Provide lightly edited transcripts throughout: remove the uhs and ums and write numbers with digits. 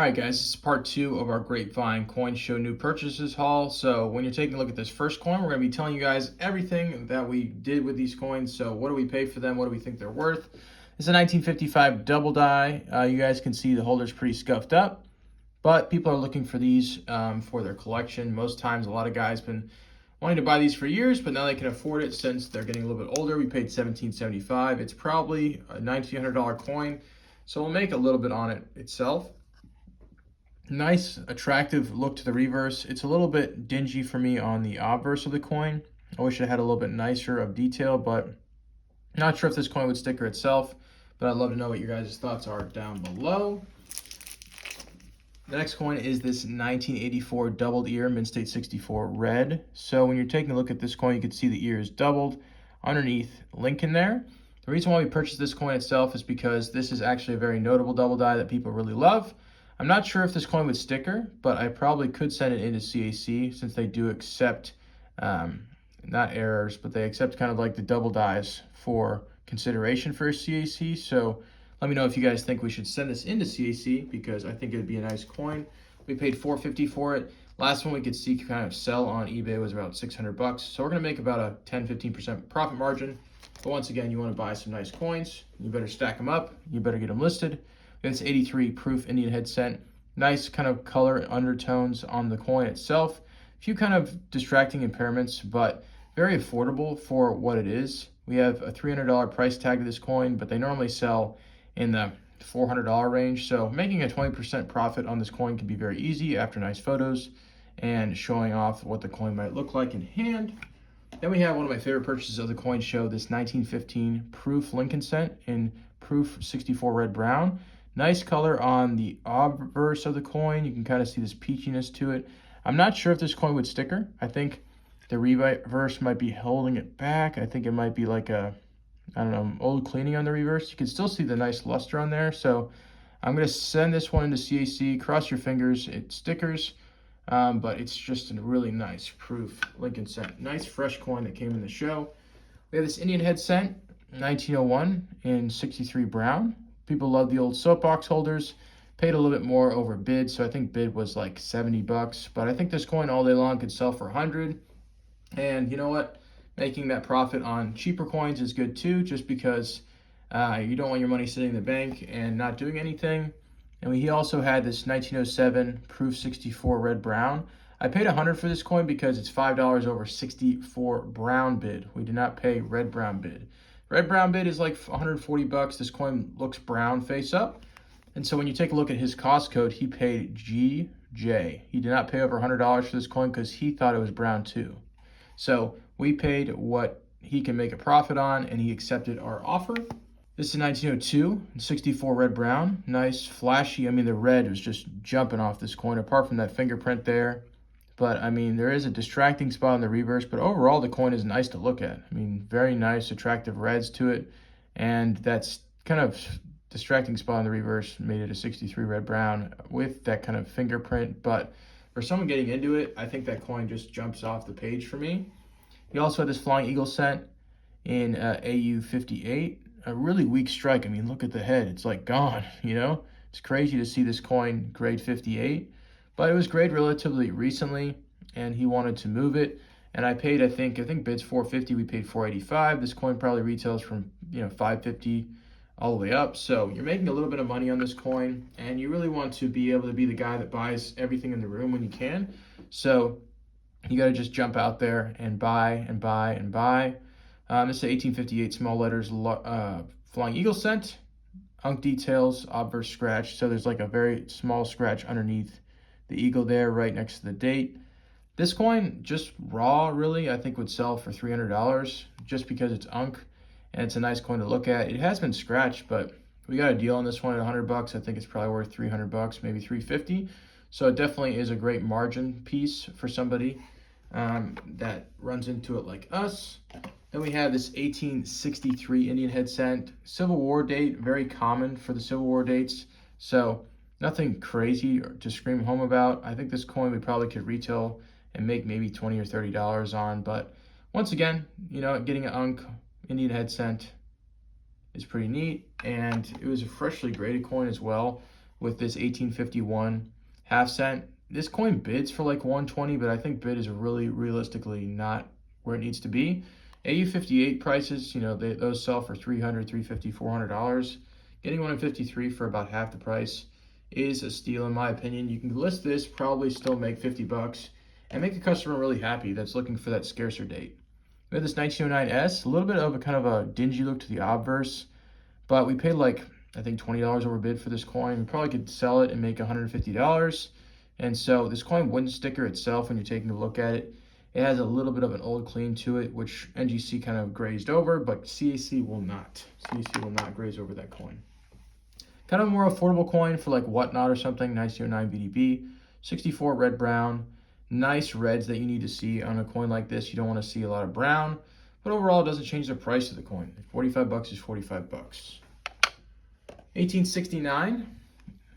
All right, guys, this is part two of our Grapevine Coin Show new purchases haul. So when you're taking a look at this first coin, we're going to be telling you guys everything that we did with these coins. So what do we pay for them? What do we think they're worth? It's a 1955 double die. You guys can see the holder's pretty scuffed up, but people are looking for these for their collection. Most times, a lot of guys been wanting to buy these for years, but now they can afford it since they're getting a little bit older. We paid $17.75. It's probably a $1,900 coin, so we'll make a little bit on it itself. Nice, attractive look to the reverse. It's a little bit dingy for me on the obverse of the coin. I wish it had a little bit nicer of detail, but not sure if this coin would sticker itself, but I'd love to know what your guys' thoughts are down below. The next coin is this 1984 doubled ear Mint State 64 red. So when you're taking a look at this coin, you can see the ear is doubled underneath Lincoln there. The reason why we purchased this coin itself is because this is actually a very notable double die that people really love. I'm not sure if this coin would sticker, but I probably could send it into CAC since they do accept, not errors, but they accept kind of like the double dies for consideration for a CAC. So let me know if you guys think we should send this into CAC because I think it would be a nice coin. We paid $450 for it. Last one we could see kind of sell on eBay was about $600. So we're going to make about a 10-15% profit margin. But once again, you want to buy some nice coins. You better stack them up. You better get them listed. It's 83 proof Indian head cent. Nice kind of color undertones on the coin itself. A few kind of distracting impairments, but very affordable for what it is. We have a $300 price tag to this coin, but they normally sell in the $400 range. So making a 20% profit on this coin can be very easy after nice photos and showing off what the coin might look like in hand. Then we have one of my favorite purchases of the coin show, this 1915 proof Lincoln cent in proof 64 red brown. Nice color on the obverse of the coin. You can kind of see this peachiness to it. I'm not sure if this coin would sticker. I think the reverse might be holding it back. I think it might be like a, I don't know, old cleaning on the reverse. You can still see the nice luster on there. So I'm going to send this one into CAC. Cross your fingers. It stickers, but it's just a really nice proof Lincoln cent. Nice fresh coin that came in the show. We have this Indian head cent, 1901 in 63 brown. People love the old soapbox holders. Paid a little bit more over bid, so I think bid was like $70. But I think this coin all day long could sell for $100. And you know what? Making that profit on cheaper coins is good too, just because you don't want your money sitting in the bank and not doing anything. And he also had this 1907 proof 64 red brown. I paid $100 for this coin because it's $5 over 64 brown bid. We did not pay red brown bid. Red brown bid is like $140. This coin looks brown face up. And so when you take a look at his cost code, he paid GJ. He did not pay over $100 for this coin because he thought it was brown too. So we paid what he can make a profit on, and he accepted our offer. This is 1902, 64 red brown. Nice, flashy. I mean, the red was just jumping off this coin, apart from that fingerprint there. But, I mean, there is a distracting spot on the reverse, but overall the coin is nice to look at. I mean, very nice, attractive reds to it. And that's kind of distracting spot on the reverse made it a 63 red brown with that kind of fingerprint. But for someone getting into it, I think that coin just jumps off the page for me. He also had this Flying Eagle cent in AU 58. A really weak strike. I mean, look at the head. It's like gone, you know? It's crazy to see this coin grade 58. But it was graded relatively recently, and he wanted to move it. And I paid, I think bid's $450. We paid $485. This coin probably retails from $550 all the way up. So you're making a little bit of money on this coin, and you really want to be able to be the guy that buys everything in the room when you can. So you got to just jump out there and buy and buy and buy. This is 1858 small letters Flying Eagle cent. Unk details, obverse scratch. So there's like a very small scratch underneath the eagle there right next to the date. This coin, just raw really, I think would sell for $300 just because it's unk and it's a nice coin to look at. It has been scratched, but we got a deal on this one at $100. I think it's probably worth $300, maybe $350. So it definitely is a great margin piece for somebody that runs into it like us. Then we have this 1863 Indian head cent, Civil War date, very common for the Civil War dates. So nothing crazy to scream home about. I think this coin we probably could retail and make maybe $20 or $30 on. But once again, getting an unk Indian head cent is pretty neat. And it was a freshly graded coin as well. with this 1851 half cent. This coin bids for like 120, but I think bid is really realistically not where it needs to be. AU58 prices, those sell for $300, $350, $400. Getting one in 53 for about half the price is a steal in my opinion. You can list this, probably still make 50 bucks and make a customer really happy that's looking for that scarcer date. We have this 1909S, a little bit of a kind of a dingy look to the obverse, but we paid like, I think $20 over bid for this coin. We probably could sell it and make $150. And so this coin wouldn't sticker itself when you're taking a look at it. It has a little bit of an old clean to it, which NGC kind of grazed over, but CAC will not. CAC will not graze over that coin. Kind of a more affordable coin for like Whatnot or something, 1909 VDB, 64 red brown. Nice reds that you need to see on a coin like this. You don't want to see a lot of brown, but overall it doesn't change the price of the coin. 45 bucks is 45 bucks. 1869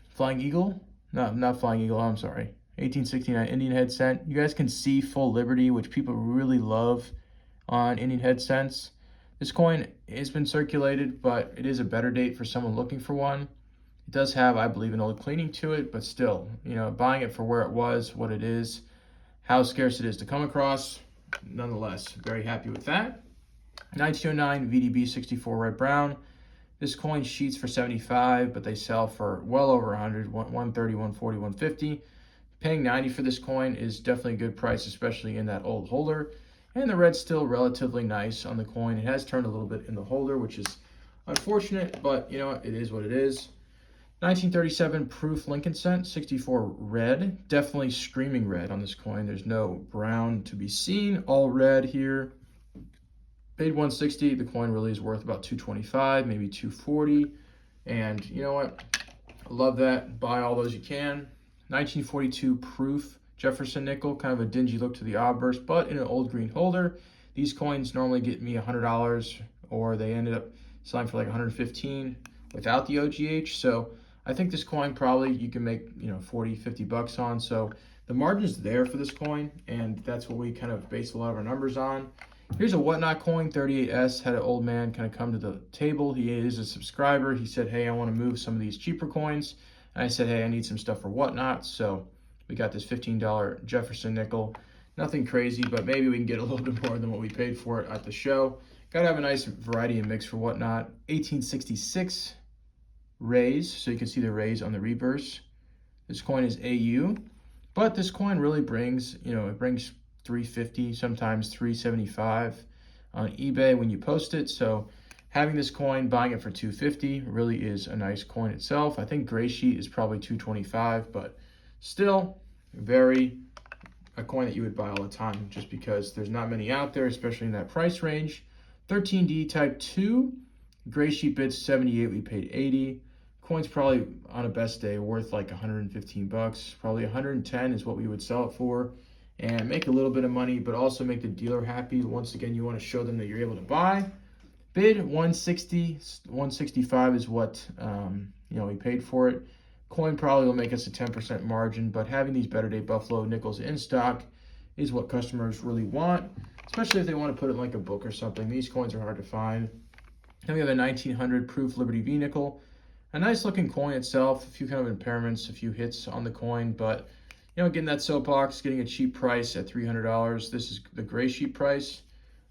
Flying Eagle. No, not Flying Eagle, I'm sorry. 1869 Indian head cent. You guys can see Full Liberty, which people really love on Indian head cents. This coin has been circulated, but it is a better date for someone looking for one. It does have, I believe, an old cleaning to it, but still, buying it for where it was, what it is, how scarce it is to come across, nonetheless, very happy with that. 1909 VDB 64 red brown. This coin sheets for 75, but they sell for well over 100, 130, 140, 150. Paying 90 for this coin is definitely a good price, especially in that old holder. And the red's still relatively nice on the coin. It has turned a little bit in the holder, which is unfortunate, but it is what it is. 1937 proof Lincoln cent, 64 red, definitely screaming red on this coin. There's no brown to be seen, all red here. Paid 160, the coin really is worth about 225, maybe 240. And you know what? I love that. Buy all those you can. 1942 proof Jefferson nickel, kind of a dingy look to the obverse, but in an old green holder. These coins normally get me $100, or they ended up selling for like $115 without the OGH. So I think this coin probably you can make 40, 50 bucks on. So the margin's there for this coin, and that's what we kind of base a lot of our numbers on. Here's a Whatnot coin, 38S. Had an old man kind of come to the table. He is a subscriber. He said, hey, I want to move some of these cheaper coins. And I said, hey, I need some stuff for Whatnot. So we got this $15 Jefferson nickel. Nothing crazy, but maybe we can get a little bit more than what we paid for it at the show. Got to have a nice variety and mix for Whatnot. 1866 rays, so you can see the rays on the reverse. This coin is AU, but this coin really brings, it brings 350, sometimes 375 on eBay when you post it. So having this coin, buying it for 250 really is a nice coin itself. I think gray sheet is probably 225, but still a coin that you would buy all the time just because there's not many out there, especially in that price range. 13D type 2, gray sheet bids 78, we paid 80. Coin's probably on a best day worth like 115 bucks. Probably 110 is what we would sell it for, and make a little bit of money, but also make the dealer happy. Once again, you want to show them that you're able to buy. Bid 160, 165 is what we paid for it. Coin probably will make us a 10% margin, but having these better day Buffalo nickels in stock is what customers really want, especially if they want to put it in like a book or something. These coins are hard to find. Then we have a 1900 proof Liberty V nickel. A nice looking coin itself, a few kind of impairments, a few hits on the coin, but getting that soapbox, getting a cheap price at $300. This is the gray sheet price.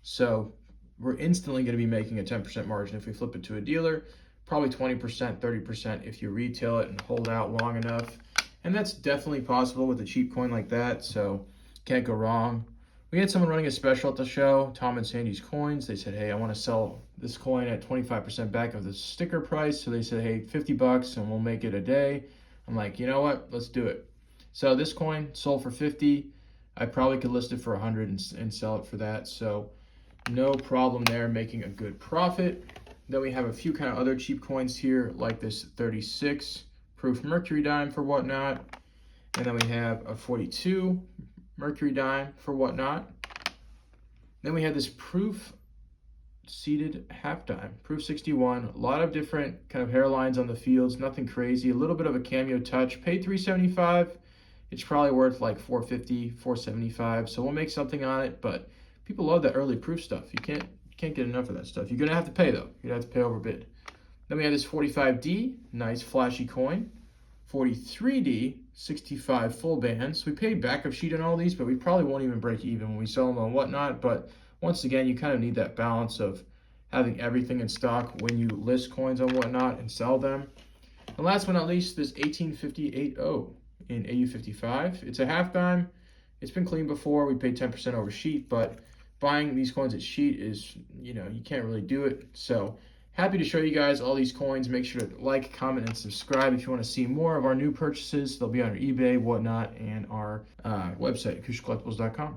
So we're instantly going to be making a 10% margin if we flip it to a dealer, probably 20%, 30% if you retail it and hold out long enough. And that's definitely possible with a cheap coin like that, so can't go wrong. We had someone running a special at the show, Tom and Sandy's Coins. They said, hey, I want to sell this coin at 25% back of the sticker price. So they said, hey, 50 bucks and we'll make it a day. I'm like, you know what? Let's do it. So this coin sold for 50. I probably could list it for 100 and sell it for that. So no problem there, making a good profit. Then we have a few kind of other cheap coins here, like this 36 proof Mercury dime for Whatnot. And then we have a 42 Mercury dime for Whatnot. Then we have this proof seated half dime, proof 61. A lot of different kind of hairlines on the fields, nothing crazy. A little bit of a cameo touch. Paid $375. It's probably worth like $450, $475. So we'll make something on it, but people love that early proof stuff. You can't get enough of that stuff. You're gonna have to pay though. You're gonna have to pay over bid. Then we have this 45D, nice flashy coin. 43D 65 full bands. We paid backup sheet on all these, but we probably won't even break even when we sell them and whatnot. But once again, you kind of need that balance of having everything in stock when you list coins and whatnot and sell them. And last but not least, this 1858O in AU55. It's a half dime. It's been cleaned before. We paid 10% over sheet, but buying these coins at sheet is, you can't really do it. So happy to show you guys all these coins. Make sure to like, comment, and subscribe if you want to see more of our new purchases. They'll be on our eBay, whatnot, and our website, AcoushaCollectibles.com.